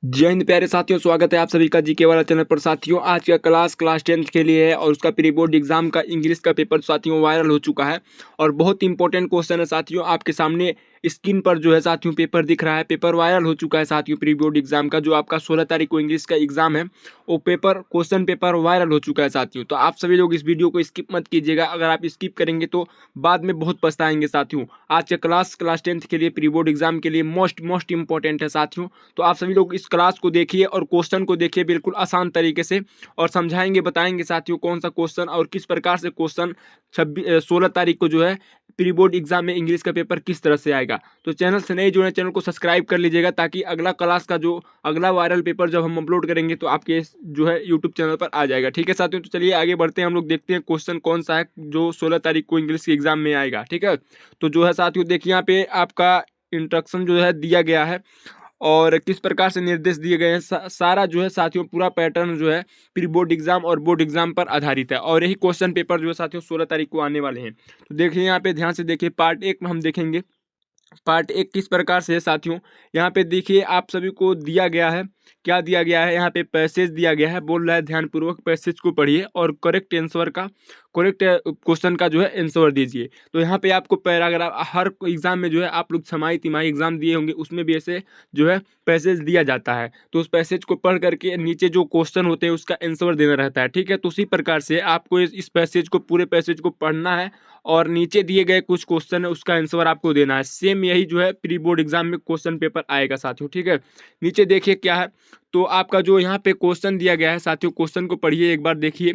जय हिंद प्यारे साथियों, स्वागत है आप सभी का जीके वाला चैनल पर। साथियों, आज का क्लास 10th के लिए है और उसका प्री बोर्ड एग्जाम का इंग्लिश का पेपर साथियों वायरल हो चुका है और बहुत इंपॉर्टेंट क्वेश्चन है साथियों। आपके सामने स्क्रीन पर जो है साथियों पेपर दिख रहा है। पेपर वायरल हो चुका है साथियों। प्री बोर्ड एग्जाम का जो आपका 16 तारीख को इंग्लिश का एग्जाम है वो क्वेश्चन पेपर वायरल हो चुका है साथियों। तो आप सभी लोग इस वीडियो को स्किप मत कीजिएगा। अगर आप स्किप करेंगे तो बाद में बहुत पछताएंगे साथियों। आज का क्लास 10th के लिए प्री बोर्ड एग्जाम के लिए मोस्ट इंपॉर्टेंट है साथियों। तो आप सभी लोग इस क्लास को देखिए और क्वेश्चन को देखिए बिल्कुल आसान तरीके से और समझाएंगे बताएंगे साथियों कौन सा क्वेश्चन और किस प्रकार से क्वेश्चन 16 तारीख को जो है प्री बोर्ड एग्जाम में इंग्लिश का पेपर किस तरह से आएगा। तो चैनल से नहीं जुड़े, चैनल को सब्सक्राइब कर लीजिएगा ताकि अगला क्लास का जो अगला वायरल पेपर जब हम अपलोड करेंगे तो आपके जो है यूट्यूब चैनल पर आ जाएगा। ठीक है साथियों, तो चलिए आगे बढ़ते हैं। हम लोग देखते हैं क्वेश्चन कौन सा है जो 16 तारीख को इंग्लिश के एग्जाम में आएगा। ठीक है, तो जो है साथियों देखिए यहाँ पे आपका इंस्ट्रक्शन जो है दिया गया है और किस प्रकार से निर्देश दिए गए हैं। सारा जो है साथियों पूरा पैटर्न जो है प्री बोर्ड एग्जाम और बोर्ड एग्जाम पर आधारित है और यही क्वेश्चन पेपर जो है साथियों 16 तारीख को आने वाले हैं। तो देखिए यहाँ पे ध्यान से देखिए, पार्ट 1 में हम देखेंगे। पार्ट 1 किस प्रकार से है साथियों। यहाँ पे देखिए आप सभी को दिया गया है, क्या दिया गया है, यहाँ पे पैसेज दिया गया है। बोल रहा है ध्यानपूर्वक पैसेज को पढ़िए और करेक्ट क्वेश्चन का जो है आंसर दीजिए। तो यहाँ पे आपको पैराग्राफ, हर एग्जाम में जो है आप लोग छमाही तिमाही एग्जाम दिए होंगे उसमें भी ऐसे जो है पैसेज दिया जाता है। तो उस पैसेज को पढ़ करके नीचे जो क्वेश्चन होते हैं उसका आंसर देना रहता है। ठीक है, तो उसी प्रकार से आपको इस पैसेज को, पूरे पैसेज को पढ़ना है और नीचे दिए गए कुछ क्वेश्चन है उसका आंसर आपको देना है। सेम यही जो है प्री बोर्ड एग्जाम में क्वेश्चन पेपर आएगा साथियों। ठीक है, नीचे देखिए क्या है। तो आपका जो यहाँ पे क्वेश्चन दिया गया है साथियों, क्वेश्चन को पढ़िए एक बार देखिए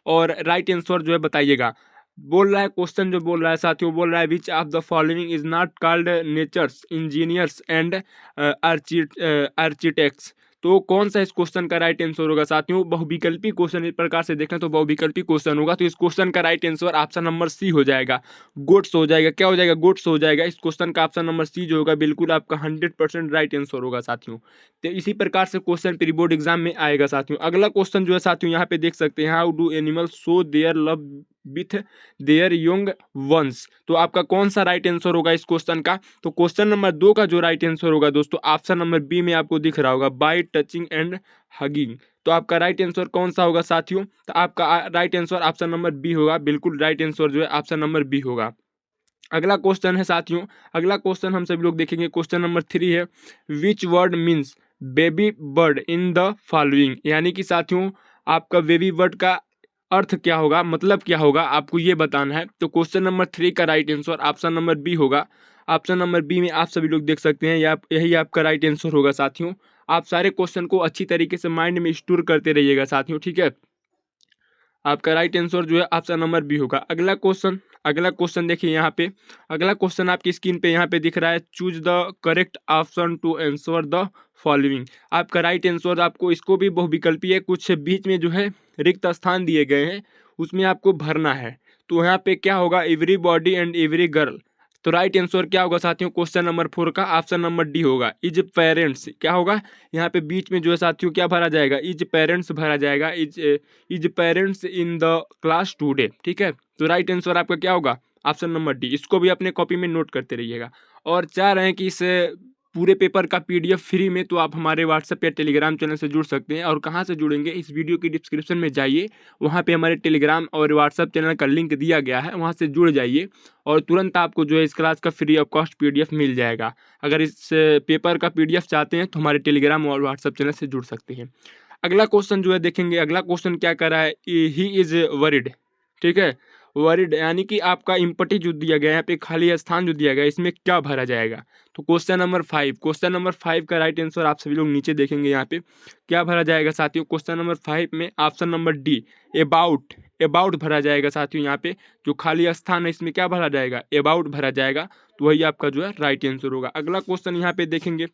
और राइट आंसर जो है बताइएगा। बोल रहा है क्वेश्चन, जो बोल रहा है साथियों, बोल रहा है which of the following is not called nature's engineers and architects. तो कौन सा इस क्वेश्चन का राइट आंसर होगा साथियों। बहुविकल्पी क्वेश्चन इस प्रकार से देखें तो बहुविकल्पी क्वेश्चन होगा। तो इस क्वेश्चन का right answer option number C हो जाएगा, गोट्स हो जाएगा। क्या हो जाएगा, गोट्स हो जाएगा। इस क्वेश्चन का ऑप्शन नंबर सी जो होगा बिल्कुल आपका 100% राइट आंसर होगा साथियों। तो इसी प्रकार से क्वेश्चन प्री बोर्ड एग्जाम में आएगा साथियों। अगला क्वेश्चन जो है साथियों यहाँ पे देख सकते हैं, how do animals show their love with their young ones. तो आपका कौन सा राइट आंसर होगा इस क्वेश्चन का। तो क्वेश्चन नंबर 2 का जो राइट आंसर होगा दोस्तों, ऑप्शन नंबर बी में आपको दिख रहा होगा, बाय टचिंग एंड हगिंग। तो आपका राइट आंसर कौन सा होगा साथियों। तो आपका right answer option number B होगा। बिल्कुल राइट आंसर जो है ऑप्शन नंबर बी होगा। अगला क्वेश्चन है साथियों, अगला क्वेश्चन हम सभी लोग देखेंगे। क्वेश्चन नंबर 3 है, which word means baby bird in the following. यानी कि साथियों आपका बेबी बर्ड का अर्थ क्या होगा, मतलब क्या होगा, आपको ये बताना है। तो क्वेश्चन नंबर 3 का right answer option number B होगा। ऑप्शन नंबर बी में आप सभी लोग देख सकते हैं, यही आपका राइट आंसर होगा साथियों। आप सारे क्वेश्चन को अच्छी तरीके से माइंड में स्टोर करते रहिएगा साथियों। ठीक है, आपका राइट आंसर जो है ऑप्शन नंबर बी होगा। अगला क्वेश्चन देखिए यहाँ पे। अगला क्वेश्चन आपकी स्क्रीन पे यहाँ पे दिख रहा है, choose the correct option to answer the following. आपका राइट आंसर, आपको इसको भी बहुविकल्पी है, कुछ बीच में जो है रिक्त स्थान दिए गए हैं उसमें आपको भरना है। तो यहाँ पे क्या होगा, every body and every girl. तो राइट आंसर क्या होगा साथियों, क्वेश्चन नंबर 4 का ऑप्शन नंबर डी होगा, इज पेरेंट्स। क्या होगा यहाँ पे बीच में जो है साथियों क्या भरा जाएगा, इज पेरेंट्स भरा जाएगा, is parents in the class today. ठीक है, तो राइट आंसर आपका क्या होगा, ऑप्शन नंबर डी। इसको भी अपने कॉपी में नोट करते रहिएगा। और चाह रहे हैं कि इस पूरे पेपर का पीडीएफ फ्री में, तो आप हमारे व्हाट्सएप या टेलीग्राम चैनल से जुड़ सकते हैं। और कहाँ से जुड़ेंगे, इस वीडियो की डिस्क्रिप्शन में जाइए, वहाँ पे हमारे टेलीग्राम और व्हाट्सएप चैनल का लिंक दिया गया है, वहाँ से जुड़ जाइए और तुरंत आपको जो है इस क्लास का फ्री ऑफ कॉस्ट पीडीएफ मिल जाएगा। अगर इस पेपर का पीडीएफ चाहते हैं तो हमारे टेलीग्राम और व्हाट्सएप चैनल से जुड़ सकते हैं। अगला क्वेश्चन जो है देखेंगे। अगला क्वेश्चन क्या कर रहा है, ही इज वरिड। ठीक है, वरिड यानी कि आपका इम्पटी जो दिया गया है, यहाँ पे खाली स्थान जो दिया गया है, इसमें क्या भरा जाएगा। तो क्वेश्चन नंबर 5 का राइट आंसर आप सभी लोग नीचे देखेंगे, यहाँ पे क्या भरा जाएगा साथियों। क्वेश्चन नंबर 5 में ऑप्शन नंबर डी, अबाउट भरा जाएगा साथियों। यहाँ पे जो खाली स्थान है इसमें क्या भरा जाएगा, अबाउट भरा जाएगा। तो वही आपका जो है राइट आंसर होगा। अगला क्वेश्चन यहाँ पे देखेंगे,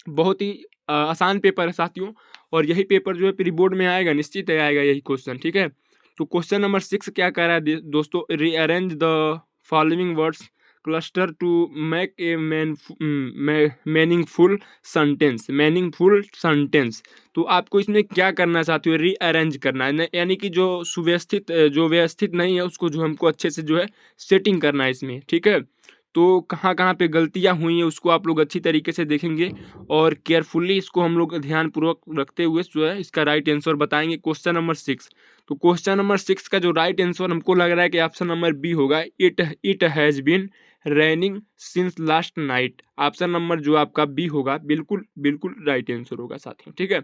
बहुत ही आसान पेपर है साथियों और यही पेपर जो है प्री बोर्ड में आएगा, निश्चित है आएगा यही क्वेश्चन। ठीक है, तो क्वेश्चन नंबर 6 क्या कह रहा है दोस्तों, rearrange the following words cluster to make a meaningful sentence. तो आपको इसमें क्या करना है साथियों, रीअरेंज करना है, यानी कि जो सुव्यवस्थित, जो व्यवस्थित नहीं है उसको जो हमको अच्छे से जो है सेटिंग करना है इसमें। ठीक है, तो कहाँ कहाँ पे गलतियाँ हुई हैं उसको आप लोग अच्छी तरीके से देखेंगे और केयरफुली इसको हम लोग ध्यानपूर्वक रखते हुए जो है इसका राइट आंसर बताएंगे। क्वेश्चन नंबर 6, तो क्वेश्चन नंबर 6 का जो राइट आंसर हमको लग रहा है कि ऑप्शन नंबर बी होगा, it has been raining since last night. Option number जो आपका बी होगा बिल्कुल बिल्कुल राइट आंसर होगा साथियों, ठीक है।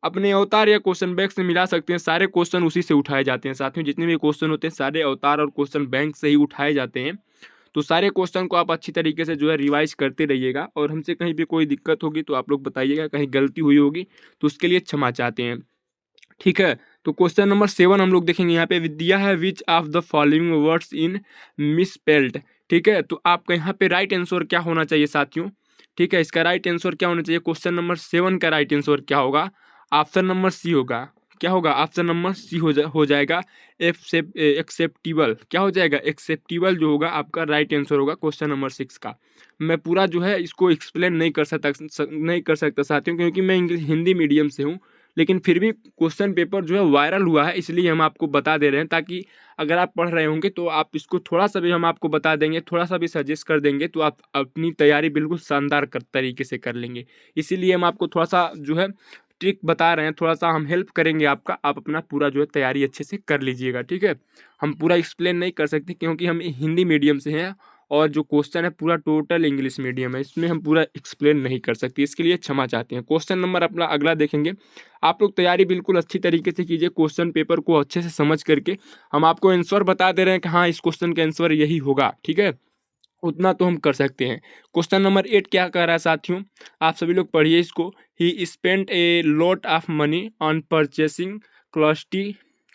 अपने अवतार या क्वेश्चन बैंक से मिला सकते हैं, सारे क्वेश्चन उसी से उठाए जाते हैं साथियों, जितने भी क्वेश्चन होते हैं सारे अवतार और क्वेश्चन बैंक से ही उठाए जाते हैं। तो सारे क्वेश्चन को आप अच्छी तरीके से जो है रिवाइज करते रहिएगा और हमसे कहीं भी कोई दिक्कत होगी तो आप लोग बताइएगा, कहीं गलती हुई होगी तो उसके लिए क्षमा चाहते हैं, ठीक है। तो क्वेश्चन नंबर 7 हम लोग देखेंगे यहाँ पे, विद्या है which of the following words in misspelled, ठीक है। तो आपका यहाँ पे राइट आंसर क्या होना चाहिए साथियों, ठीक है, इसका राइट आंसर क्या होना चाहिए, क्वेश्चन नंबर 7 का राइट आंसर क्या होगा, ऑप्शन नंबर सी होगा। क्या होगा, ऑप्शन नंबर सी हो जाएगा, एक्सेप्टेबल। क्या हो जाएगा, एक्सेप्टेबल जो होगा आपका राइट आंसर होगा क्वेश्चन नंबर 6 का। मैं पूरा जो है इसको एक्सप्लेन नहीं कर सकता साथियों, क्योंकि मैं हिंदी मीडियम से हूँ, लेकिन फिर भी क्वेश्चन पेपर जो है वायरल हुआ है, इसलिए हम आपको बता दे रहे हैं, ताकि अगर आप पढ़ रहे होंगे तो आप इसको थोड़ा सा भी हम आपको बता देंगे, थोड़ा सा भी सजेस्ट कर देंगे तो आप अपनी तैयारी बिल्कुल शानदार तरीके से कर लेंगे। इसीलिए हम आपको थोड़ा सा जो है ट्रिक बता रहे हैं, थोड़ा सा हम हेल्प करेंगे आपका, आप अपना पूरा जो है तैयारी अच्छे से कर लीजिएगा, ठीक है। हम पूरा एक्सप्लेन नहीं कर सकते क्योंकि हम हिंदी मीडियम से हैं और जो क्वेश्चन है पूरा टोटल इंग्लिश मीडियम है, इसमें हम पूरा एक्सप्लेन नहीं कर सकते, इसके लिए क्षमा चाहते हैं। क्वेश्चन नंबर अपना अगला देखेंगे। आप लोग तैयारी बिल्कुल अच्छी तरीके से कीजिए, क्वेश्चन पेपर को अच्छे से समझ करके हम आपको आंसर बता दे रहे हैं कि हाँ इस क्वेश्चन का आंसर यही होगा, ठीक है, उतना तो हम कर सकते हैं। क्वेश्चन नंबर 8 क्या कह रहा है साथियों, आप सभी लोग पढ़िए इसको। He spent a lot of money on purchasing costly,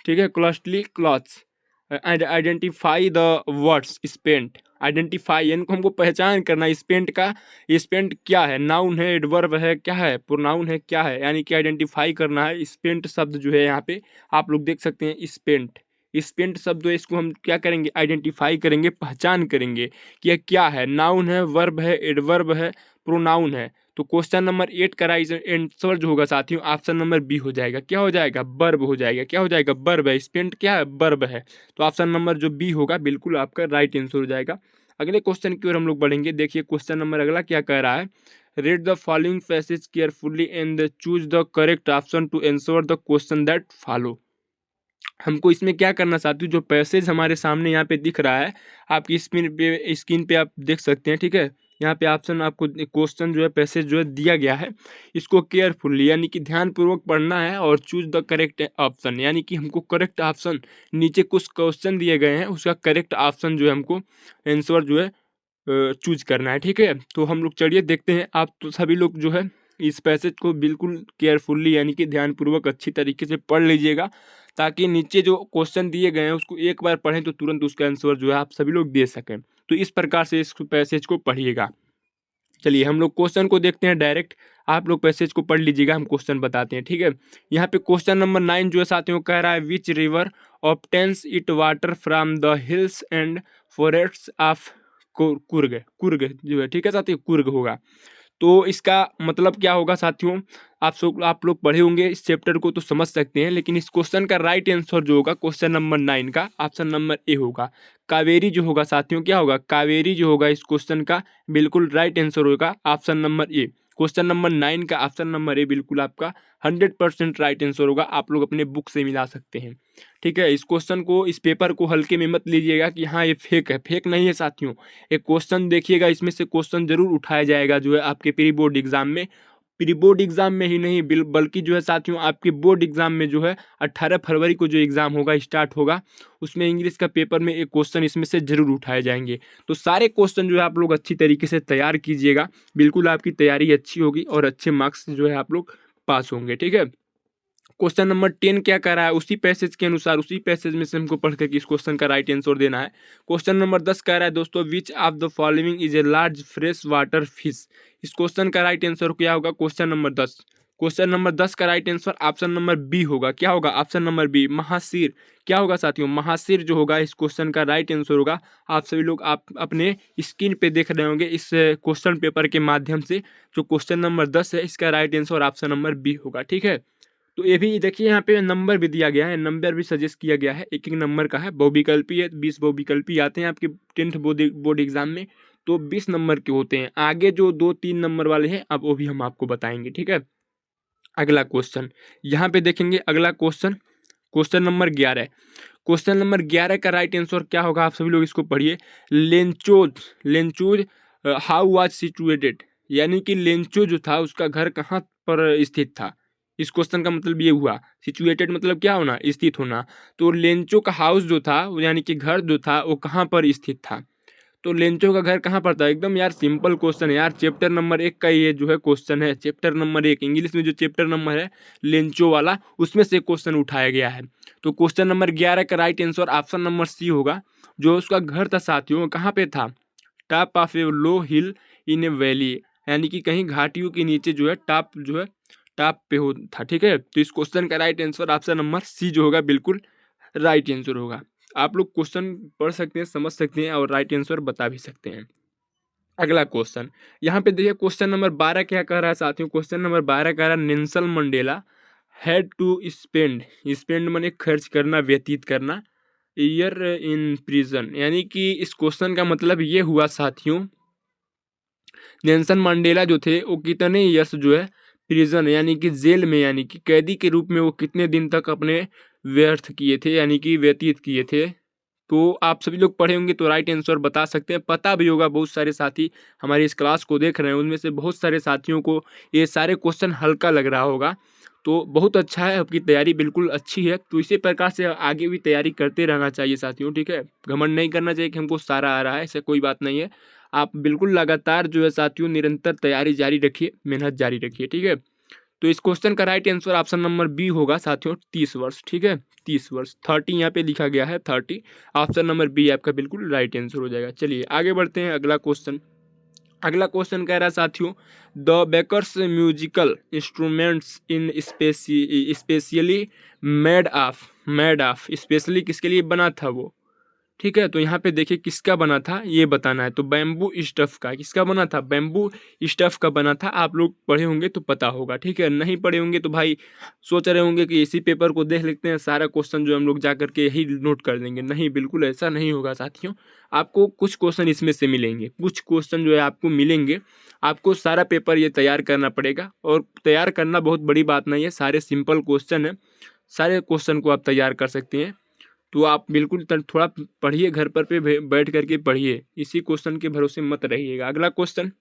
ठीक है, costly clothes and identify the words spent. Identify यानी हमको पहचान करना स्पेंट का, स्पेंट क्या है, नाउन है, एडवर्ब है, क्या है, प्रोनाउन है, क्या है, यानी कि आइडेंटिफाई करना है। स्पेंट शब्द जो है यहाँ पे आप लोग देख सकते हैं, स्पेंट, स्पेंट शब्द है, इसको हम क्या करेंगे, आइडेंटिफाई करेंगे, पहचान करेंगे कि यह क्या है, नाउन है, वर्ब है, एडवर्ब है, प्रोनाउन है। तो क्वेश्चन नंबर 8 का राइट आंसर जो होगा साथियों ऑप्शन नंबर बी हो जाएगा। क्या हो जाएगा, वर्ब हो जाएगा। क्या हो जाएगा, वर्ब है, स्पेंट क्या है, वर्ब है। तो ऑप्शन नंबर जो बी होगा बिल्कुल आपका राइट आंसर हो जाएगा। अगले क्वेश्चन की ओर हम लोग बढ़ेंगे। देखिए क्वेश्चन नंबर अगला क्या कह रहा है, read the following passage carefully and choose the correct option to answer the question that follow. हमको इसमें क्या करना चाहती हूँ, जो पैसेज हमारे सामने यहाँ पे दिख रहा है, आपकी स्क्रीन पे आप देख सकते हैं, ठीक है। यहाँ पे ऑप्शन आपको क्वेश्चन जो है पैसेज जो है दिया गया है, इसको केयरफुली यानी कि ध्यानपूर्वक पढ़ना है और चूज द करेक्ट ऑप्शन, यानी कि हमको करेक्ट ऑप्शन, नीचे कुछ क्वेश्चन दिए गए हैं उसका करेक्ट ऑप्शन जो है हमको आंसर जो है चूज करना है, ठीक है। तो हम लोग चलिए देखते हैं। आप तो सभी लोग जो है इस पैसेज को बिल्कुल केयरफुली यानी कि ध्यानपूर्वक अच्छी तरीके से पढ़ लीजिएगा, ताकि नीचे जो क्वेश्चन दिए गए हैं उसको एक बार पढ़ें तो तुरंत उसका आंसर जो है आप सभी लोग दे सकें। तो इस प्रकार से इस पैसेज को पढ़िएगा। चलिए हम लोग क्वेश्चन को देखते हैं डायरेक्ट, आप लोग पैसेज को पढ़ लीजिएगा, हम क्वेश्चन बताते हैं, ठीक है। यहाँ पे क्वेश्चन नंबर 9 जो है साथियों कह रहा है, which river obtains it water from the hills and forests of Coorg. Coorg जो है, ठीक है साथियों, कुर्ग होगा। तो इसका मतलब क्या होगा साथियों, आप लोग पढ़े होंगे इस चैप्टर को तो समझ सकते हैं, लेकिन इस क्वेश्चन का राइट आंसर जो होगा क्वेश्चन नंबर 9 का ऑप्शन नंबर ए होगा। कावेरी जो होगा साथियों, क्या होगा, कावेरी जो होगा इस क्वेश्चन का बिल्कुल राइट आंसर होगा option number A. Question number 9 का ऑप्शन नंबर ए बिल्कुल आपका 100% राइट आंसर होगा। आप लोग अपने बुक से मिला सकते हैं, ठीक है। इस क्वेश्चन को, इस पेपर को हल्के में मत लीजिएगा कि हाँ ये फेक है, फेक नहीं है साथियों। एक क्वेश्चन देखिएगा, इसमें से क्वेश्चन जरूर उठाया जाएगा जो है आपके प्री बोर्ड एग्जाम में। प्री बोर्ड एग्जाम में ही नहीं बल्कि जो है साथियों आपके बोर्ड एग्जाम में जो है 18 फरवरी को जो एग्जाम होगा, स्टार्ट होगा, उसमें इंग्लिश का पेपर में एक क्वेश्चन इसमें से जरूर उठाए जाएंगे। तो सारे क्वेश्चन जो है आप लोग अच्छी तरीके से तैयार कीजिएगा, बिल्कुल आपकी तैयारी अच्छी होगी और अच्छे मार्क्स जो है आप लोग पास होंगे, ठीक है। क्वेश्चन नंबर 10 क्या कह रहा है, उसी पैसेज के अनुसार, उसी पैसेज में से हमको पढ़ कर इस क्वेश्चन का राइट आंसर देना है। क्वेश्चन नंबर 10 कह रहा है दोस्तों, which of the following is a large fresh water fish. इस क्वेश्चन का राइट आंसर क्या होगा, क्वेश्चन नंबर 10। क्वेश्चन नंबर 10 का right answer option number B होगा। क्या होगा, ऑप्शन नंबर बी, महासीर। क्या होगा साथियों, महासीर जो होगा इस क्वेश्चन का राइट आंसर होगा। आप सभी लोग आप अपने स्क्रीन पे देख रहे होंगे इस क्वेश्चन पेपर के माध्यम से, जो क्वेश्चन नंबर 10 है इसका right answer option number B होगा, ठीक है। तो ये भी देखिए यहाँ पे नंबर भी दिया गया है, नंबर भी सजेस्ट किया गया है, एक एक नंबर का है, बहुविकल्पी है, 20 बहुविकल्पी आते हैं आपके 10th बोर्ड एग्जाम में। तो 20 नंबर के होते हैं। आगे जो 2-3 नंबर वाले हैं अब वो भी हम आपको बताएंगे, ठीक है। अगला क्वेश्चन यहाँ पे देखेंगे, अगला question question number 11। Question number 11 का राइट आंसर क्या होगा, आप सभी लोग इसको पढ़िए। लेंचोज हाउ वाज सिचुएटेड, यानी कि लेंचो जो था उसका घर कहाँ पर स्थित था। इस क्वेश्चन का मतलब ये हुआ, सिचुएटेड मतलब क्या होना, स्थित होना। तो लेंचो का हाउस जो था यानी कि घर जो था वो कहाँ पर स्थित था। तो लेंचो का घर कहाँ पर था, एकदम यार सिंपल क्वेश्चन है यार। चैप्टर नंबर 1 का ये जो है क्वेश्चन है, चैप्टर नंबर 1 इंग्लिश में जो चैप्टर नंबर है लेंचो वाला, उसमें से क्वेश्चन उठाया गया है। तो क्वेश्चन नंबर 11 का right answer option number C होगा। जो उसका घर था साथियों कहाँ पे था, top of a low hill in a valley, यानी कि कहीं घाटियों के नीचे जो है टॉप पे हो था, ठीक है। तो इस क्वेश्चन का right answer option number C जो होगा बिल्कुल राइट आंसर होगा। आप लोग क्वेश्चन पढ़ सकते हैं, समझ सकते हैं और राइट आंसर बता भी सकते हैं। अगला क्वेश्चन यहाँ पे देखिए, क्वेश्चन नंबर 12 क्या कह रहा है साथियों। क्वेश्चन नंबर 12 कह रहा है Nelson Mandela had to spend माने खर्च करना, व्यतीत करना, ईयर इन प्रिजन, यानी कि इस क्वेश्चन का मतलब ये हुआ साथियों, नेल्सन मंडेला जो थे वो कितने ईयर्स जो है प्रिजन यानी कि जेल में, यानी कि कैदी के रूप में वो कितने दिन तक अपने व्यर्थ किए थे यानी कि व्यतीत किए थे। तो आप सभी लोग पढ़े होंगे तो राइट आंसर बता सकते हैं, पता भी होगा। बहुत सारे साथी हमारी इस क्लास को देख रहे हैं, उनमें से बहुत सारे साथियों को ये सारे क्वेश्चन हल्का लग रहा होगा। तो बहुत अच्छा है, आपकी तैयारी बिल्कुल अच्छी है। तो इसी प्रकार से आगे भी तैयारी करते रहना चाहिए साथियों, ठीक है। घमंड नहीं करना चाहिए कि हमको सारा आ रहा है, ऐसा कोई बात नहीं है। आप बिल्कुल लगातार जो है साथियों निरंतर तैयारी जारी रखिए, मेहनत जारी रखिए, ठीक है। तो इस क्वेश्चन का right answer option number B होगा साथियों, 30 वर्ष, ठीक है। 30 वर्ष, 30 यहाँ पे लिखा गया है 30, ऑप्शन नंबर बी आपका बिल्कुल राइट आंसर हो जाएगा। चलिए आगे बढ़ते हैं, अगला क्वेश्चन। अगला क्वेश्चन कह रहा है साथियों, the bakers musical instruments in specially made of specially किसके लिए बना था वो, ठीक है। तो यहाँ पे देखिए किसका बना था ये बताना है। तो बैम्बू स्टफ का, किसका बना था, बैम्बू स्टफ का बना था। आप लोग पढ़े होंगे तो पता होगा, ठीक है। नहीं पढ़े होंगे तो भाई सोच रहे होंगे कि इसी पेपर को देख लेते हैं, सारा क्वेश्चन जो हम लोग जा करके यही नोट कर देंगे। नहीं, बिल्कुल ऐसा नहीं होगा साथियों। आपको कुछ क्वेश्चन इसमें से मिलेंगे, कुछ क्वेश्चन जो है आपको मिलेंगे। आपको सारा पेपर ये तैयार करना पड़ेगा, और तैयार करना बहुत बड़ी बात नहीं है, सारे सिंपल क्वेश्चन है। सारे क्वेश्चन को आप तैयार कर सकते हैं। तो आप बिल्कुल थोड़ा पढ़िए, घर पर पे बैठ करके पढ़िए, इसी क्वेश्चन के भरोसे मत रहिएगा। अगला क्वेश्चन,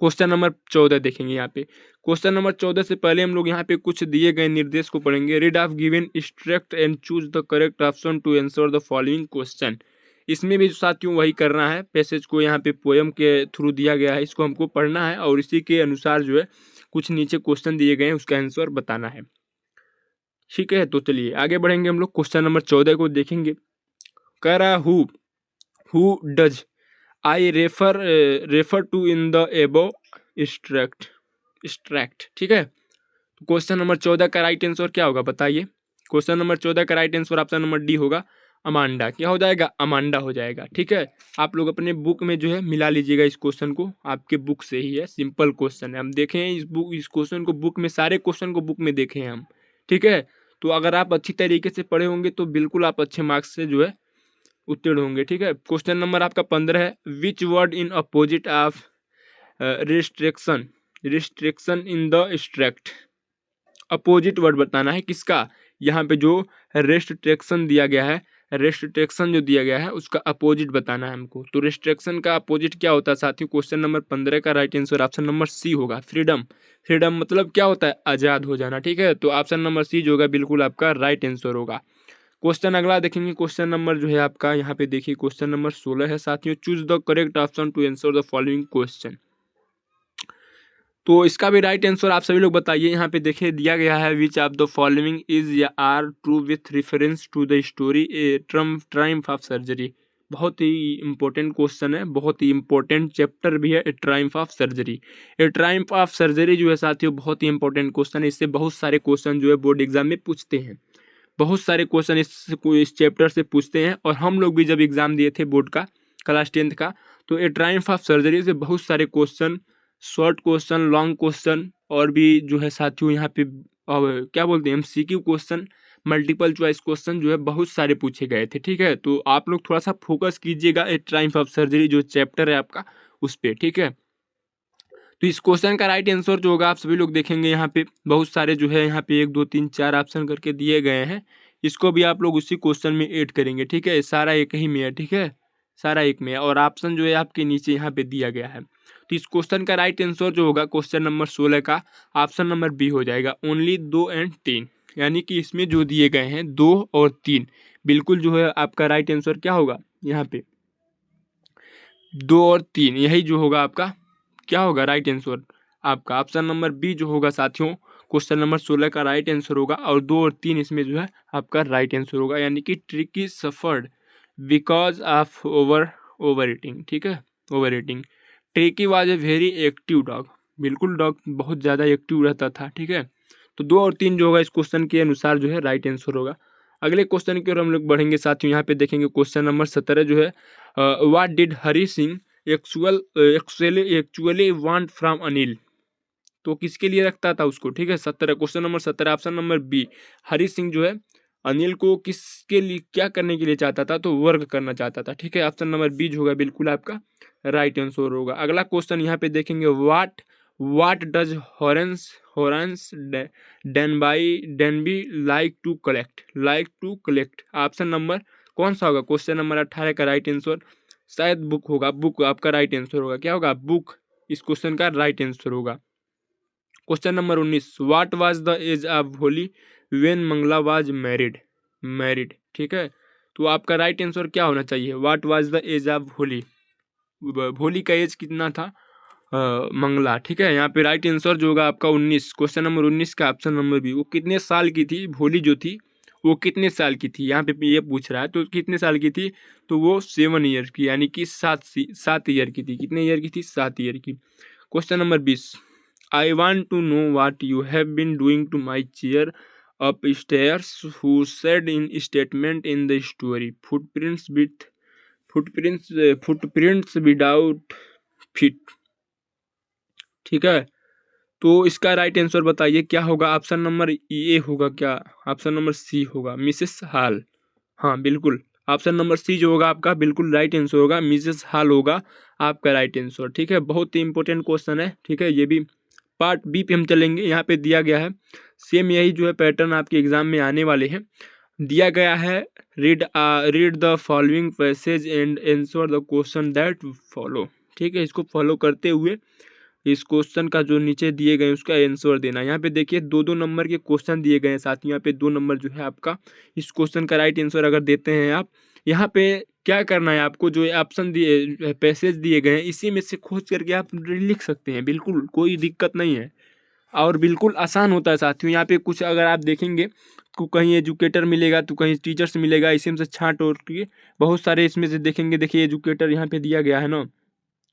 क्वेश्चन नंबर 14 देखेंगे यहाँ पे। क्वेश्चन नंबर 14 से पहले हम लोग यहाँ पे कुछ दिए गए निर्देश को पढ़ेंगे। Read of given instruct and choose the correct option to answer the following question. इसमें भी साथियों वही करना है, पैसेज को यहाँ पे पोएम के थ्रू दिया गया है, इसको हमको पढ़ना है और इसी के अनुसार जो है कुछ नीचे क्वेश्चन दिए गए हैं उसका आंसर बताना है, ठीक है। तो चलिए आगे बढ़ेंगे, हम लोग क्वेश्चन नंबर 14 को देखेंगे। कह रहा who does I refer to in the above extract, ठीक है। तो क्वेश्चन नंबर 14 का राइट आंसर क्या होगा बताइए। क्वेश्चन नंबर 14 का right answer option number D होगा, अमांडा। क्या हो जाएगा, अमांडा हो जाएगा, ठीक है। आप लोग अपने बुक में जो है मिला लीजिएगा इस क्वेश्चन को, आपके बुक से ही है, सिंपल क्वेश्चन है। हम देखें इस क्वेश्चन को बुक में, सारे क्वेश्चन को बुक में देखे हैं हम, ठीक है। तो अगर आप अच्छी तरीके से पढ़े होंगे तो बिल्कुल आप अच्छे मार्क्स से जो है उत्तीर्ण होंगे, ठीक है। क्वेश्चन नंबर आपका 15 है, which word in opposite of restriction in the extract. Opposite word बताना है किसका, यहाँ पे जो रेस्ट्रिक्शन दिया गया है, रेस्ट्रिक्शन जो दिया गया है उसका अपोजिट बताना है हमको। तो रेस्ट्रिक्शन का अपोजिट क्या होता है साथियों, क्वेश्चन नंबर 15 का right answer option number C होगा, फ्रीडम। फ्रीडम मतलब क्या होता है, आज़ाद हो जाना, ठीक है। तो ऑप्शन नंबर सी जो होगा बिल्कुल आपका राइट आंसर होगा। क्वेश्चन अगला देखेंगे, क्वेश्चन नंबर जो है आपका यहाँ पे देखिए क्वेश्चन नंबर 16 है साथियों, choose the correct option to answer the following question. तो इसका भी राइट आंसर आप सभी लोग बताइए। यहाँ पे देखिए दिया गया है, which of the following is या are true with reference to the story a triumph of surgery. बहुत ही इंपॉर्टेंट क्वेश्चन है, बहुत ही इंपॉर्टेंट चैप्टर भी है, ए triumph of surgery. A triumph of surgery जो है साथियों बहुत ही इंपॉर्टेंट क्वेश्चन है, इससे बहुत सारे क्वेश्चन जो है बोर्ड एग्जाम में पूछते हैं। बहुत सारे क्वेश्चन इस चैप्टर से पूछते हैं, और हम लोग भी जब एग्जाम दिए थे बोर्ड का क्लास 10th का, तो ए ट्रायम्फ ऑफ सर्जरी से बहुत सारे question, short question, long question, और भी जो है साथियों यहाँ पे क्या बोलते हैं MCQ question, multiple choice question जो है बहुत सारे पूछे गए थे। ठीक है, तो आप लोग थोड़ा सा फोकस कीजिएगा ए ट्रायम्फ ऑफ सर्जरी जो चैप्टर है आपका उस पर। ठीक है, तो इस क्वेश्चन का राइट आंसर जो होगा आप सभी लोग देखेंगे यहाँ पे बहुत सारे जो है यहाँ पे 1 2 3 4 ऑप्शन करके दिए गए हैं। इसको भी आप लोग उसी क्वेश्चन में ऐड करेंगे। ठीक है, सारा एक ही में है। ठीक है, सारा एक में है और ऑप्शन जो है आपके नीचे यहाँ पे दिया गया है। तो इस क्वेश्चन का राइट आंसर जो होगा क्वेश्चन नंबर 16 का ऑप्शन नंबर बी हो जाएगा, ओनली 2 और 3। यानी कि इसमें जो दिए गए हैं 2 और 3 बिल्कुल जो है आपका राइट आंसर क्या होगा, यहाँ पे 2 और 3 यही जो होगा आपका क्या होगा राइट आंसर। आपका ऑप्शन नंबर बी जो होगा साथियों क्वेश्चन नंबर 16 का राइट आंसर होगा और 2 और 3 इसमें जो है आपका राइट आंसर होगा। यानी कि tricky suffered because of over eating. ठीक है, over eating. Tricky was a very active dog, बिल्कुल डॉग बहुत ज़्यादा एक्टिव रहता था। ठीक है, तो 2 और 3 जो होगा इस क्वेश्चन के अनुसार जो है राइट आंसर होगा। अगले क्वेश्चन की ओर हम लोग बढ़ेंगे साथियों। यहाँ पे देखेंगे क्वेश्चन नंबर 17 जो है what did Hari Singh actually want from Anil. तो किसके लिए रखता था उसको। ठीक है, 17 question number 17 option number B, Hari Singh जो है अनिल को किसके लिए क्या करने के लिए चाहता था, तो वर्क करना चाहता था। ठीक है, ऑप्शन नंबर बी जो होगा बिल्कुल आपका राइट आंसर होगा। अगला क्वेश्चन यहाँ पे देखेंगे what does Horace Denby like to collect. Option number कौन सा होगा क्वेश्चन नंबर 18 का राइट आंसर, शायद बुक होगा। बुक आपका राइट आंसर होगा। क्या होगा, बुक इस क्वेश्चन का राइट आंसर होगा। Question number 19, what was the age of Holi when Mangla was married. ठीक है, तो आपका राइट आंसर क्या होना चाहिए, what was the age of Holi. Holi का एज कितना था मंगला। ठीक है, यहाँ पे राइट आंसर जो होगा आपका 19 क्वेश्चन नंबर 19 का ऑप्शन नंबर बी। वो कितने साल की थी भोली जो थी, वो कितने साल की थी, यहाँ पे ये पूछ रहा है। तो कितने साल की थी, तो वो 7 ईयर की, यानी कि 7 ईयर की थी। कितने ईयर की थी, 7 ईयर की। Question number 20, I want to know what you have been doing to my chair upstairs who said in statement in the story footprints without feet. ठीक है, तो इसका राइट आंसर बताइए क्या होगा। ऑप्शन नंबर ए होगा क्या, option number C होगा मिसेस हॉल। हाँ बिल्कुल, ऑप्शन नंबर सी जो होगा आपका बिल्कुल राइट आंसर होगा, मिसेस हॉल होगा आपका राइट आंसर। ठीक है, बहुत ही इंपॉर्टेंट क्वेश्चन है। ठीक है, ये भी पार्ट बी पे हम चलेंगे। यहाँ पे दिया गया है सेम यही जो है पैटर्न आपके एग्जाम में आने वाले हैं। दिया गया है read the following passage and answer the question that follow. ठीक है, इसको फॉलो करते हुए इस क्वेश्चन का जो नीचे दिए गए उसका आंसर देना। यहाँ पे देखिए 2-2 नंबर के क्वेश्चन दिए गए हैं साथ ही यहाँ पे 2 नंबर जो है आपका इस क्वेश्चन का राइट आंसर अगर देते हैं आप। यहाँ पे क्या करना है आपको, जो ऑप्शन दिए पैसेज दिए गए हैं इसी में से खोज करके आप लिख सकते हैं, बिल्कुल कोई दिक्कत नहीं है और बिल्कुल आसान होता है साथियों। यहाँ पे कुछ अगर आप देखेंगे तो कहीं एजुकेटर मिलेगा तो कहीं टीचर्स मिलेगा, इसी में से छांट और के बहुत सारे इसमें से देखेंगे। देखिए एजुकेटर यहाँ पे दिया गया है ना,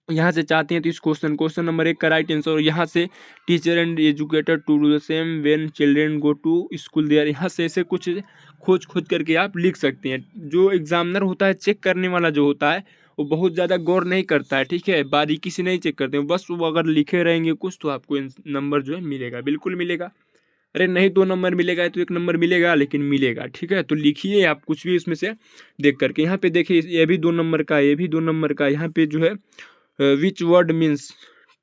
यहाँ से चाहते हैं तो इस क्वेश्चन नंबर 1 का राइट आंसर। यहाँ से teacher and educator to do the same when children go to school there. यहाँ से ऐसे कुछ खोज करके आप लिख सकते हैं। जो एग्जामिनर होता है चेक करने वाला जो होता है वो बहुत ज़्यादा गौर नहीं करता है। ठीक है, बारीकी से नहीं चेक करते हैं, बस वो अगर लिखे रहेंगे कुछ तो आपको नंबर जो है मिलेगा, बिल्कुल मिलेगा। अरे नहीं 2 नंबर मिलेगा तो 1 नंबर मिलेगा, लेकिन मिलेगा। ठीक है, तो लिखिए आप कुछ भी इसमें से देख करके। यहाँ पे देखिए ये भी 2 नंबर का, ये भी 2 नंबर का। यहाँ पे जो है विच वर्ड मीन्स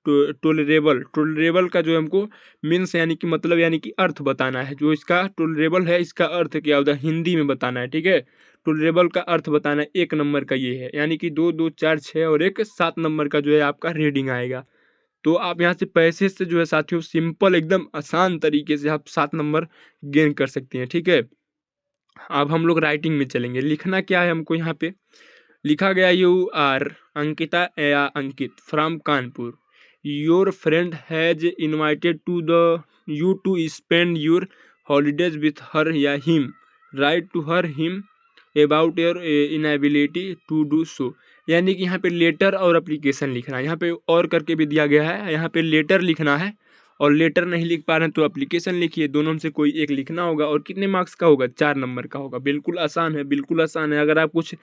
टोलरेबल का जो हमको मीन्स यानी कि मतलब यानी कि अर्थ बताना है। जो इसका टोलरेबल है इसका अर्थ क्या होता है हिंदी में बताना है। ठीक है, टोलरेबल का अर्थ बताना है। 1 नंबर का ये है, यानी कि 2 2 4 6 और 1 7 नंबर का जो है आपका रीडिंग आएगा। तो आप यहाँ से पैसे से जो है साथियों सिंपल एकदम आसान तरीके से आप 7 नंबर गेन कर सकते हैं। ठीक है, अब हम लोग राइटिंग में चलेंगे। लिखना क्या है हमको, यहाँ पे लिखा गया यू आर अंकिता या Ankit from Kanpur. Your friend has invited you to spend your holidays with her या him. Write to her him about your inability to do so. यानी कि यहाँ पे लेटर और एप्लीकेशन लिखना है। यहाँ पे और करके भी दिया गया है, यहाँ पे लेटर लिखना है और लेटर नहीं लिख पा रहे हैं तो एप्लीकेशन लिखिए। दोनों में से कोई एक लिखना होगा और कितने मार्क्स का होगा, 4 नंबर का होगा। बिल्कुल आसान है, बिल्कुल आसान है। अगर आप कुछ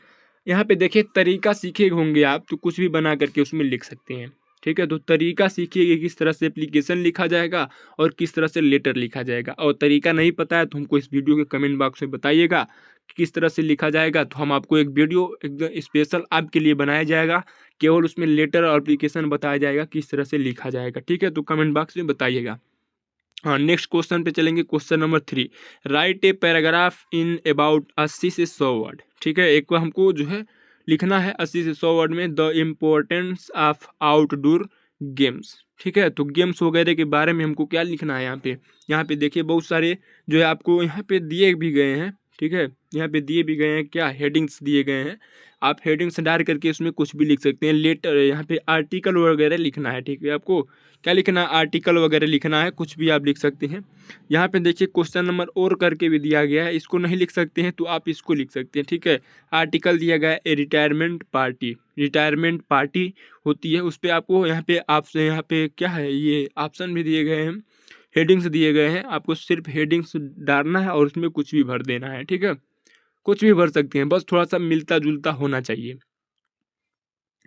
यहाँ पे देखिए तरीका सीखे होंगे आप तो कुछ भी बना करके उसमें लिख सकते हैं। ठीक है। तो तरीका सीखिए कि किस तरह से एप्लीकेशन लिखा जाएगा और किस तरह से लेटर लिखा जाएगा। और तरीका नहीं पता है तो हमको इस वीडियो के कमेंट बॉक्स में बताइएगा कि किस तरह से लिखा जाएगा, तो हम आपको एक वीडियो एकदम स्पेशल आपके लिए बनाया जाएगा, केवल उसमें लेटर और एप्लीकेशन बताया जाएगा किस तरह से लिखा जाएगा। ठीक है, तो कमेंट बॉक्स में बताइएगा। हाँ, नेक्स्ट क्वेश्चन पे चलेंगे। Question number 3, right a paragraph in about 80 से 100 वर्ड। ठीक है, एक बार हमको जो है लिखना है 80 से 100 वर्ड में the importance of outdoor games. ठीक है, तो गेम्स वगैरह के बारे में हमको क्या लिखना है। यहाँ पे देखिए बहुत सारे जो है आपको यहाँ पे दिए भी गए हैं। ठीक है, यहाँ पे दिए भी गए हैं, क्या हेडिंग्स दिए गए हैं। आप हेडिंग्स डाल करके उसमें कुछ भी लिख सकते हैं। लेटर यहाँ पे आर्टिकल वगैरह लिखना है। ठीक है, आपको क्या लिखना है, आर्टिकल वगैरह लिखना है, कुछ भी आप लिख सकते हैं। यहाँ पे देखिए क्वेश्चन नंबर और करके भी दिया गया है, इसको नहीं लिख सकते हैं तो आप इसको लिख सकते हैं। ठीक है, आर्टिकल दिया गया है ए रिटायरमेंट पार्टी। रिटायरमेंट पार्टी होती है, उस पर आपको यहाँ पे आपसे यहाँ पे क्या है, ये ऑप्शन भी दिए गए हैं, हेडिंग्स दिए गए हैं। आपको सिर्फ हेडिंग्स डालना है और उसमें कुछ भी भर देना है। ठीक है, कुछ भी भर सकते हैं, बस थोड़ा सा मिलता जुलता होना चाहिए।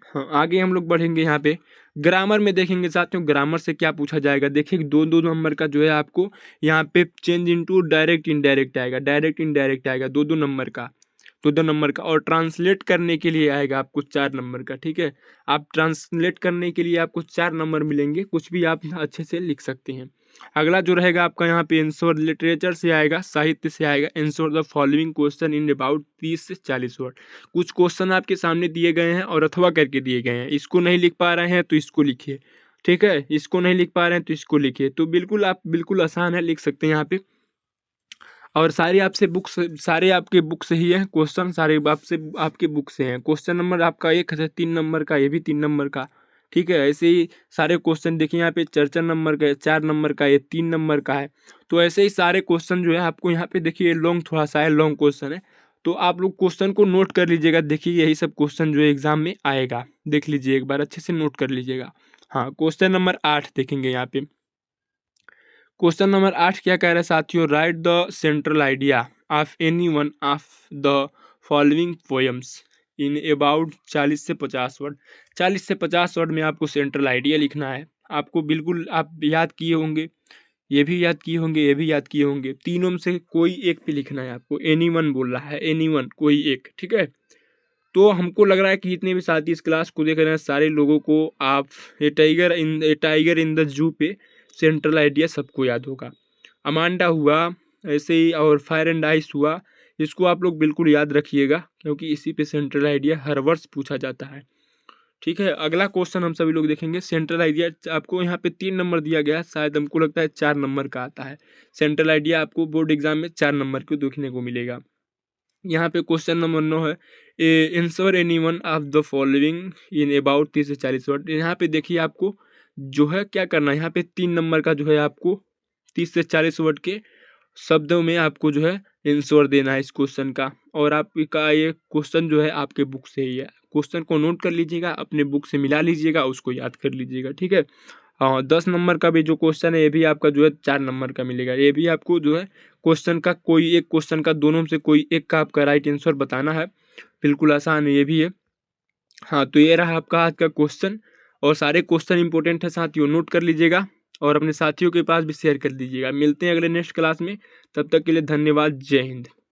हाँ, आगे हम लोग बढ़ेंगे। यहाँ पे ग्रामर में देखेंगे साथियों, ग्रामर से क्या पूछा जाएगा। देखिए दो नंबर का जो है आपको यहाँ पे चेंज इनटू डायरेक्ट इनडायरेक्ट आएगा, डायरेक्ट इनडायरेक्ट आएगा दो नंबर का, दो नंबर का। और ट्रांसलेट करने के लिए आएगा आपको 4 नंबर का। ठीक है, आप ट्रांसलेट करने के लिए आपको 4 नंबर मिलेंगे, कुछ भी आप अच्छे से लिख सकते हैं। अगला जो रहेगा आपका यहाँ पे आंसर लिटरेचर से आएगा, साहित्य से आएगा। Answer the following question in about 30 से 40 वर्ड। कुछ क्वेश्चन आपके सामने दिए गए हैं और अथवा करके दिए गए हैं, इसको नहीं लिख पा रहे हैं तो इसको लिखिए। ठीक है, इसको नहीं लिख पा रहे हैं तो इसको लिखिए। तो बिल्कुल आप बिल्कुल आसान है, लिख सकते हैं यहाँ पे। और सारे आपसे बुक्स, सारे आपके बुक से ही है क्वेश्चन, सारे आपसे आपके बुक से हैं। क्वेश्चन नंबर आपका 1 है 3 नंबर का, ये भी 3 नंबर का। ठीक है, ऐसे ही सारे क्वेश्चन देखिए यहाँ पे 4 नंबर का है, 4 नंबर का, ये 3 नंबर का है। तो ऐसे ही सारे क्वेश्चन जो है आपको यहाँ पे देखिए लॉन्ग थोड़ा सा है, लॉन्ग क्वेश्चन है, तो आप लोग क्वेश्चन को नोट कर लीजिएगा। देखिए यही सब क्वेश्चन जो है एग्जाम में आएगा, देख लीजिए एक बार अच्छे से नोट कर लीजिएगा। हाँ, क्वेश्चन नंबर 8 देखेंगे यहाँ पे। क्वेश्चन नंबर 8 क्या कह रहा है साथियों, right the central idea of any one of the following poems in about 40 से 50 वर्ड। 40 से 50 वर्ड में आपको सेंट्रल आइडिया लिखना है। आपको बिल्कुल आप याद किए होंगे, ये भी याद किए होंगे, ये भी याद किए होंगे। तीनों में से कोई एक पे लिखना है आपको। एनी वन बोल रहा है, एनी वन, कोई एक। ठीक है, तो हमको लग रहा है कि जितने भी साथी इस क्लास को देख रहे हैं सारे लोगों को आप ए टाइगर इन द जू पे सेंट्रल आइडिया सबको याद होगा। अमांडा हुआ ऐसे ही, और फायर एंड आइस हुआ, इसको आप लोग बिल्कुल याद रखिएगा क्योंकि इसी पे सेंट्रल आइडिया हर वर्ष पूछा जाता है। ठीक है, अगला क्वेश्चन हम सभी लोग देखेंगे। सेंट्रल आइडिया आपको यहाँ पे 3 नंबर दिया गया है, शायद हमको लगता है 4 नंबर का आता है। सेंट्रल आइडिया आपको बोर्ड एग्जाम में 4 नंबर को देखने को मिलेगा। यहाँ पे क्वेश्चन नंबर 9 है, answer any one of the following in about 30 से 40 वर्ड। यहाँ पे देखिए आपको जो है क्या करना है, यहाँ पे 3 नंबर का जो है आपको 30 से 40 वर्ड के शब्दों में आपको जो है आंसर देना है इस क्वेश्चन का। और आपका ये क्वेश्चन जो है आपके बुक से ही है, क्वेश्चन को नोट कर लीजिएगा, अपने बुक से मिला लीजिएगा, उसको याद कर लीजिएगा। ठीक है, हाँ 10 नंबर का भी जो क्वेश्चन है ये भी आपका जो है 4 नंबर का मिलेगा। ये भी आपको जो है क्वेश्चन का कोई एक क्वेश्चन का दोनों में से कोई एक का आपका राइट आंसर बताना है, बिल्कुल आसान है, ये भी है। हाँ, तो ये रहा आपका आज का क्वेश्चन, और सारे क्वेश्चन इंपॉर्टेंट है साथियों, नोट कर लीजिएगा और अपने साथियों के पास भी शेयर कर दीजिएगा। मिलते हैं अगले नेक्स्ट क्लास में, तब तक के लिए धन्यवाद, जय हिंद।